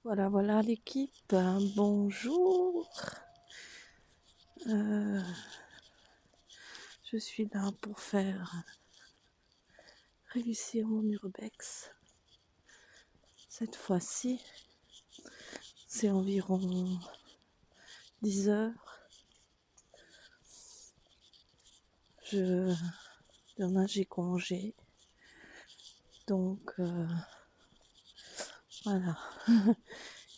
Voilà, voilà l'équipe. Bonjour. Euh, je suis là pour faire réussir mon urbex. Cette fois-ci, c'est environ 10 heures. Demain, j'ai congé. Donc, voilà. Il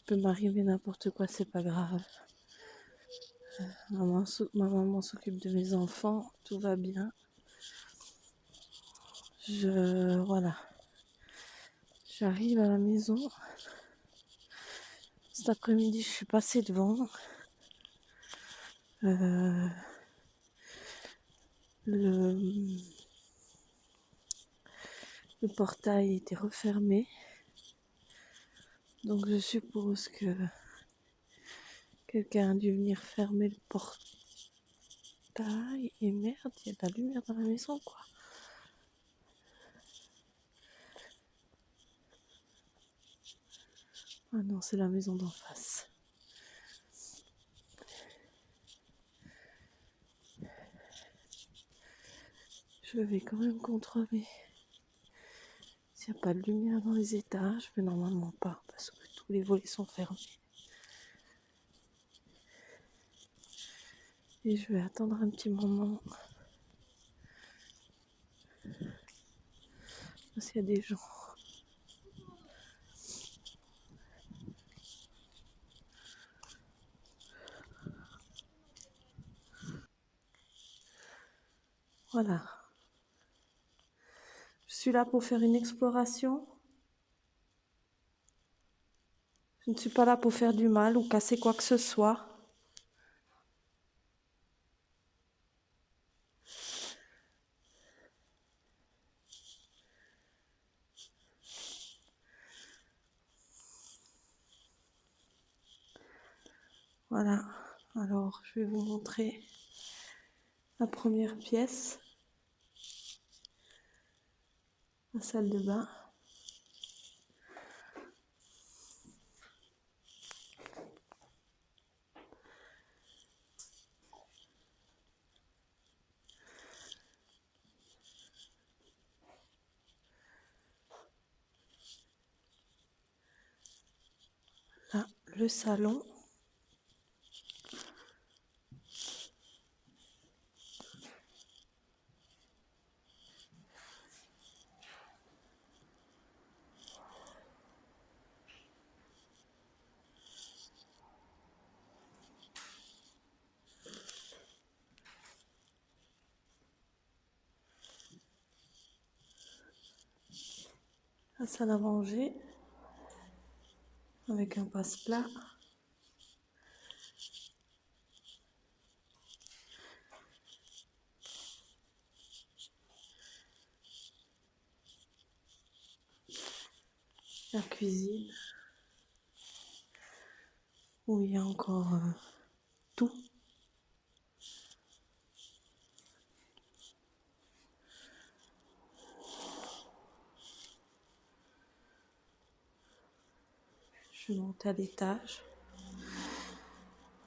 peut m'arriver n'importe quoi, c'est pas grave. Ma maman s'occupe de mes enfants, tout va bien. Voilà. J'arrive à la maison. Cet après-midi, je suis passée devant. Le portail était refermé. Donc je suppose que quelqu'un a dû venir fermer le portail. Et merde, il y a de la lumière dans la maison, quoi. Ah non, c'est la maison d'en face. Je vais quand même contrôler s'il n'y a pas de lumière dans les étages, mais normalement pas, parce que tous les volets sont fermés. Et je vais attendre un petit moment. S'il y a des gens. Voilà. Je suis là pour faire une exploration. Je ne suis pas là pour faire du mal ou casser quoi que ce soit. Voilà. Alors, je vais vous montrer la première pièce. La salle de bain. Là, le salon. La salle à manger. Avec un passe-plat. La cuisine. Où il y a encore tout. Je monte à l'étage.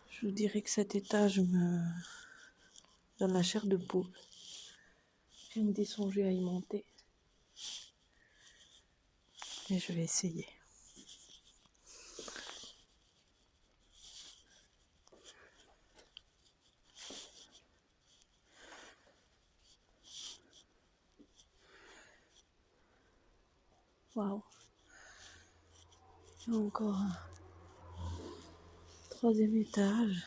Je vous dirais que cet étage me donne la chair de poule. J'ai une idée songé à y monter. Mais je vais essayer. Waouh. Il y a encore un troisième étage.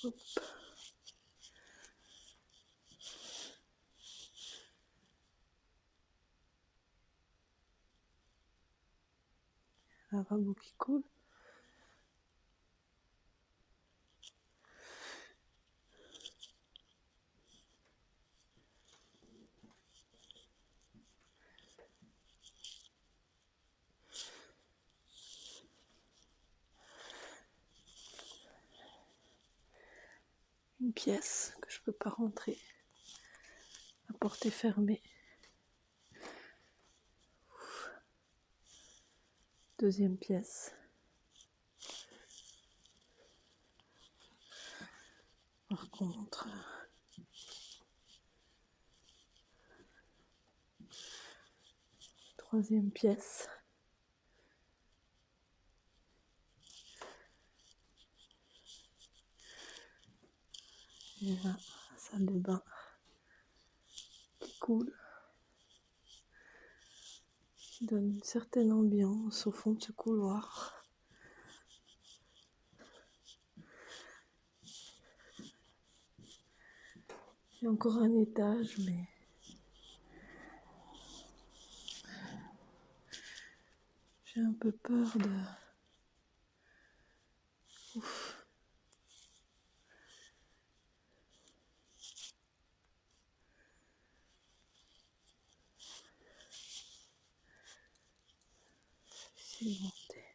Hop. Un lavabo qui coule. Une pièce que je peux pas rentrer. La porte est fermée. Deuxième pièce. Par contre, troisième pièce. Et là, la salle de bain qui coule. Qui donne une certaine ambiance au fond de ce couloir. Il y a encore un étage, mais j'ai un peu peur de... Ouf. Je vais essayer de monter.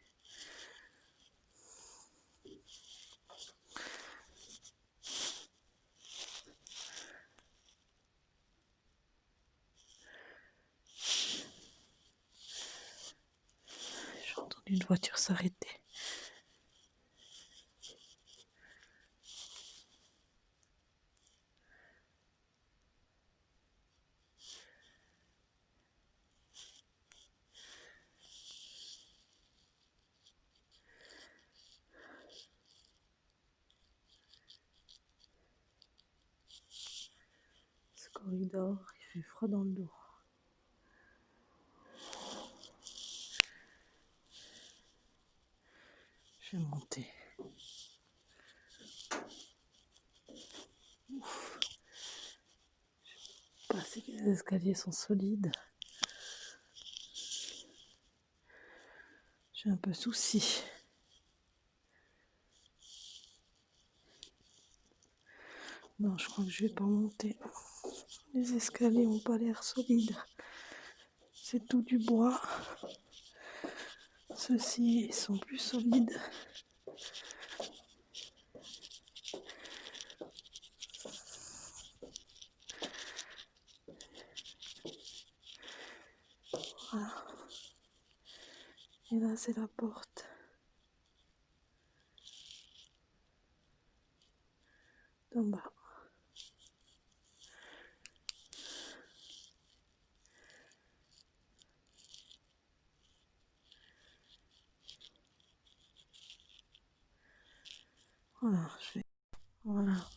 J'ai entendu une voiture s'arrêter. Ce corridor, il fait froid dans le dos. Je vais monter. Ouf. Je sais pas si les escaliers sont solides. J'ai un peu souci. Non, je crois que je vais pas monter. Les escaliers ont pas l'air solides. C'est tout du bois. Ceux-ci sont plus solides. Voilà. Et là, c'est la porte d'en bas. Voilà, voilà.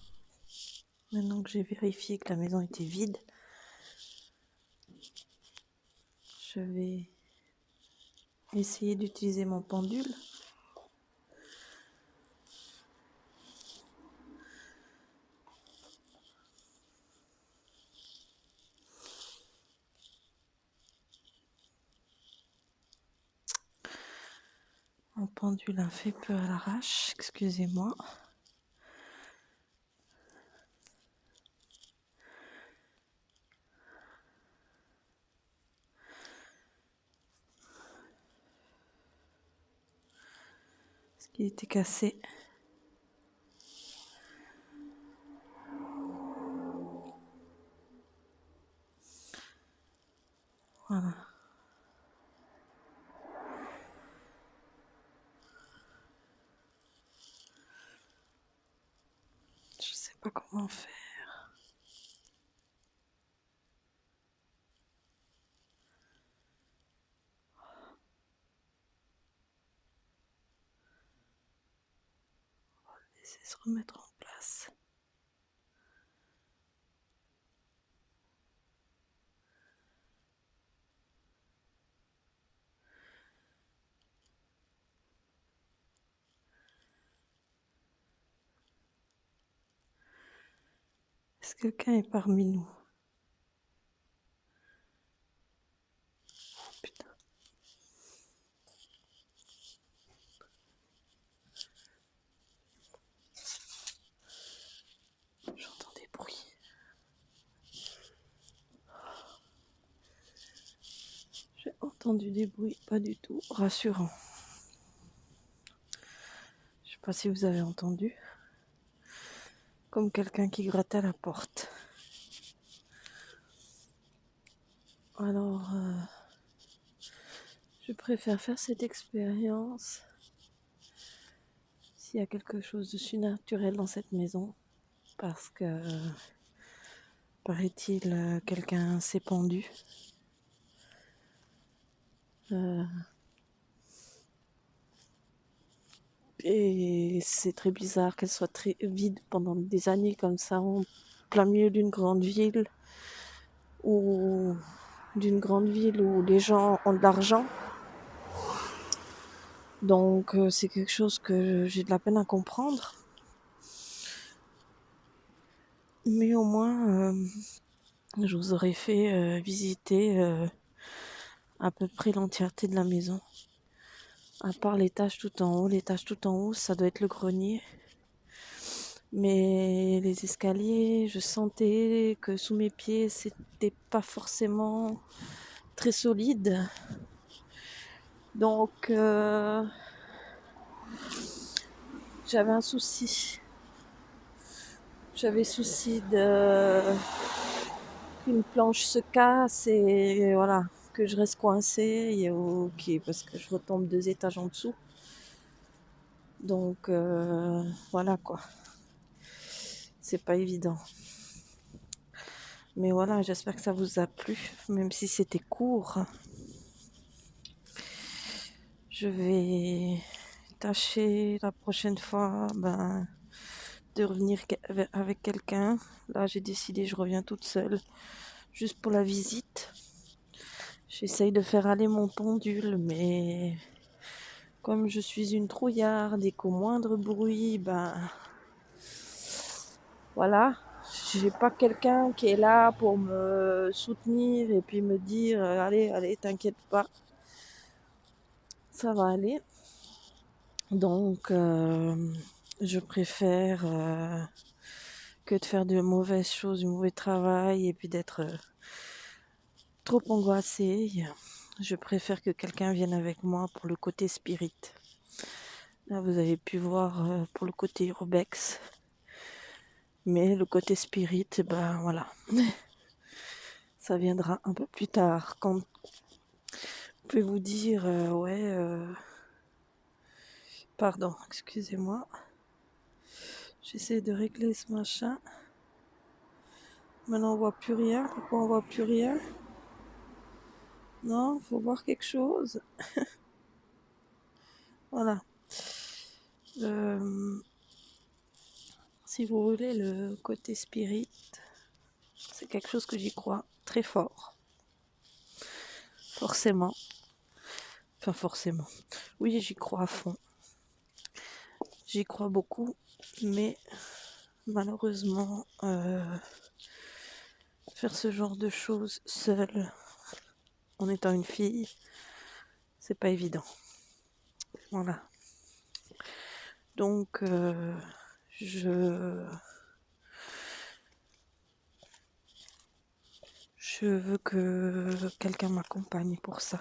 Maintenant que j'ai vérifié que la maison était vide, je vais essayer d'utiliser mon pendule. Mon pendule a fait peu à l'arrache, excusez-moi. Parce qu'il était cassé. Voilà. Je sais pas comment faire. On va le laisser se remettre en place. Est-ce que quelqu'un est parmi nous? Oh, putain. J'entends des bruits. J'ai entendu des bruits pas du tout rassurants. Je sais pas si vous avez entendu. Comme quelqu'un qui grattait à la porte. Alors, Je préfère faire cette expérience s'il y a quelque chose de surnaturel dans cette maison, parce que, paraît-il, quelqu'un s'est pendu. Et c'est très bizarre qu'elle soit très vide pendant des années comme ça, en plein milieu d'une grande ville, où les gens ont de l'argent. Donc c'est quelque chose que j'ai de la peine à comprendre. Mais au moins, je vous aurais fait visiter à peu près l'entièreté de la maison. À part l'étage tout en haut. L'étage tout en haut, ça doit être le grenier. Mais les escaliers, je sentais que sous mes pieds, c'était pas forcément très solide. Donc, j'avais un souci. J'avais souci qu'une planche se casse et voilà, que je reste coincée. Et ok, parce que je retombe 2 étages en dessous. Donc, voilà quoi. C'est pas évident. Mais voilà, j'espère que ça vous a plu, même si c'était court. Je vais tâcher la prochaine fois de revenir avec quelqu'un. Là, j'ai décidé, je reviens toute seule, juste pour la visite. J'essaye de faire aller mon pendule, mais comme je suis une trouillarde et qu'au moindre bruit, voilà, j'ai pas quelqu'un qui est là pour me soutenir et puis me dire allez, allez, t'inquiète pas, ça va aller. Donc, je préfère que de faire de mauvaises choses, du mauvais travail et puis d'être trop angoissée. Je préfère que quelqu'un vienne avec moi pour le côté spirit. Là, vous avez pu voir pour le côté urbex. Mais le côté spirit, voilà. Ça viendra un peu plus tard. Quand vous pouvez vous dire, pardon, excusez-moi. J'essaie de régler ce machin. Maintenant, on voit plus rien. Pourquoi on voit plus rien? Non, faut voir quelque chose. Voilà. Si vous voulez, le côté spirit, c'est quelque chose que j'y crois très fort. Forcément. Enfin, forcément. Oui, j'y crois à fond. J'y crois beaucoup. Mais malheureusement, faire ce genre de choses seule, en étant une fille, c'est pas évident. Voilà. Donc, je veux que quelqu'un m'accompagne pour ça.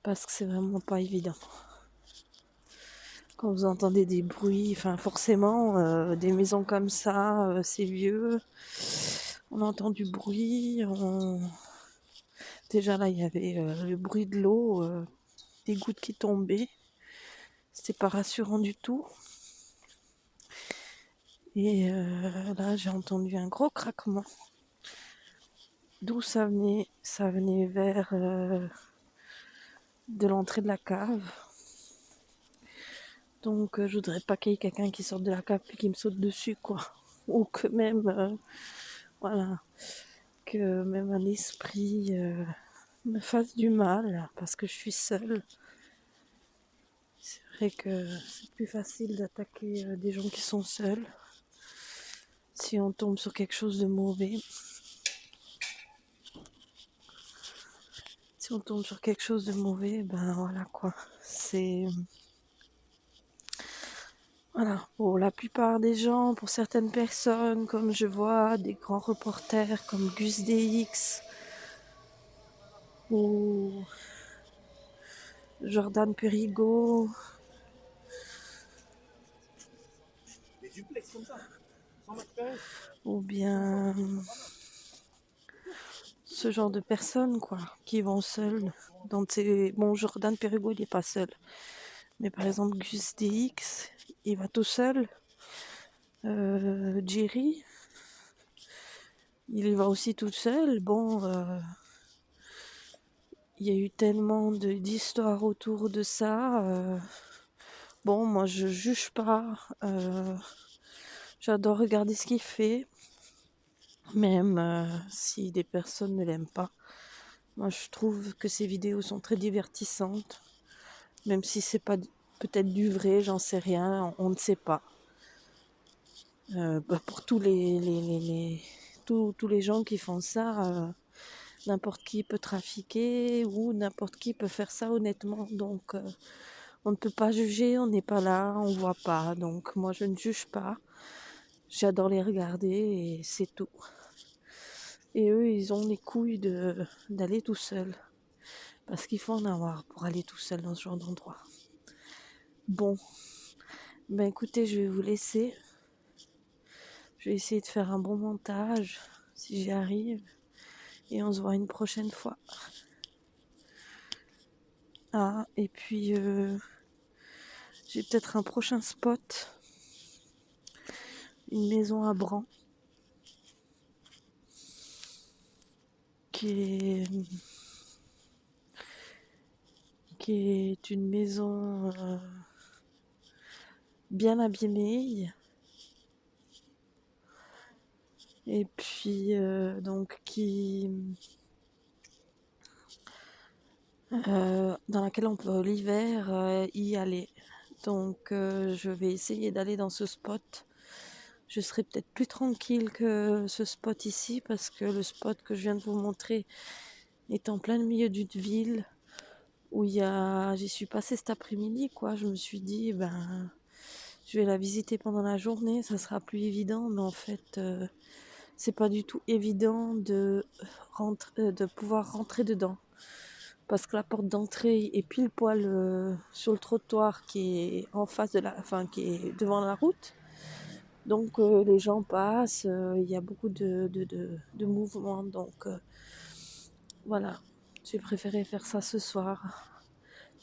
Parce que c'est vraiment pas évident. Quand vous entendez des bruits, enfin forcément, des maisons comme ça, c'est vieux. On entend du bruit. Déjà là, il y avait le bruit de l'eau, des gouttes qui tombaient. C'était pas rassurant du tout. Et là, j'ai entendu un gros craquement. D'où ça venait? Ça venait vers de l'entrée de la cave. Donc, je voudrais pas qu'il y ait quelqu'un qui sorte de la cave et qui me saute dessus, quoi. Ou que même, voilà, que même un esprit me fasse du mal parce que je suis seule. C'est vrai que c'est plus facile d'attaquer des gens qui sont seuls si on tombe sur quelque chose de mauvais. Si on tombe sur quelque chose de mauvais, voilà quoi. C'est. Voilà, pour la plupart des gens, pour certaines personnes, comme je vois des grands reporters comme Gus DX ou Jordan Perigo, ou bien ce genre de personnes, quoi, qui vont seules. Bon, Jordan Perrigo, il n'est pas seul. Mais par exemple, Gus DX, il va tout seul. Jerry, il y va aussi tout seul. Bon, il y a eu tellement d'histoires autour de ça. Bon, moi, je juge pas. J'adore regarder ce qu'il fait. Même si des personnes ne l'aiment pas. Moi, je trouve que ses vidéos sont très divertissantes. Même si c'est pas peut-être du vrai, j'en sais rien, on ne sait pas. Pour tous les gens qui font ça, n'importe qui peut trafiquer ou n'importe qui peut faire ça honnêtement. Donc, on ne peut pas juger, on n'est pas là, on voit pas. Donc, moi, je ne juge pas. J'adore les regarder et c'est tout. Et eux, ils ont les couilles d'aller tout seuls. Parce qu'il faut en avoir pour aller tout seul dans ce genre d'endroit. Bon, ben écoutez, je vais vous laisser. Je vais essayer de faire un bon montage, si j'y arrive. Et on se voit une prochaine fois. Ah, et puis j'ai peut-être un prochain spot. Une maison à Bran. Qui est une maison bien abîmée. Et puis donc dans laquelle on peut l'hiver y aller. Donc je vais essayer d'aller dans ce spot. Je serai peut-être plus tranquille que ce spot ici parce que le spot que je viens de vous montrer est en plein milieu d'une ville où j'y suis passée cet après-midi, quoi. Je me suis dit, ben, je vais la visiter pendant la journée, ça sera plus évident, mais en fait, c'est pas du tout évident de pouvoir rentrer dedans. Parce que la porte d'entrée est pile poil sur le trottoir qui est en face qui est devant la route. Donc les gens passent, il y a beaucoup de mouvements. Donc voilà, j'ai préféré faire ça ce soir.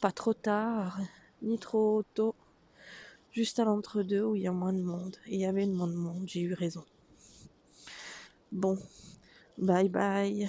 Pas trop tard, ni trop tôt. Juste à l'entre-deux où il y a moins de monde. Et il y avait moins de monde, j'ai eu raison. Bon, bye bye.